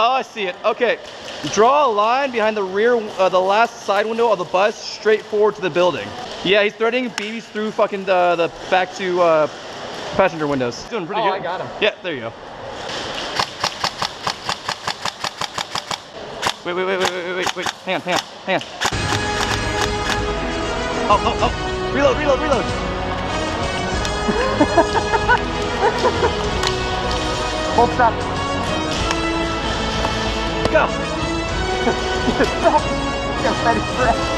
Oh, I see it. Okay. Draw a line behind the rear, the last side window of the bus, straight forward to the building. Yeah, he's threading BBs through fucking the back to passenger windows. He's doing pretty good. I got him. Yeah, there you go. Wait. Hang on. Oh. Reload. Hold stop. Go. Get ready for it.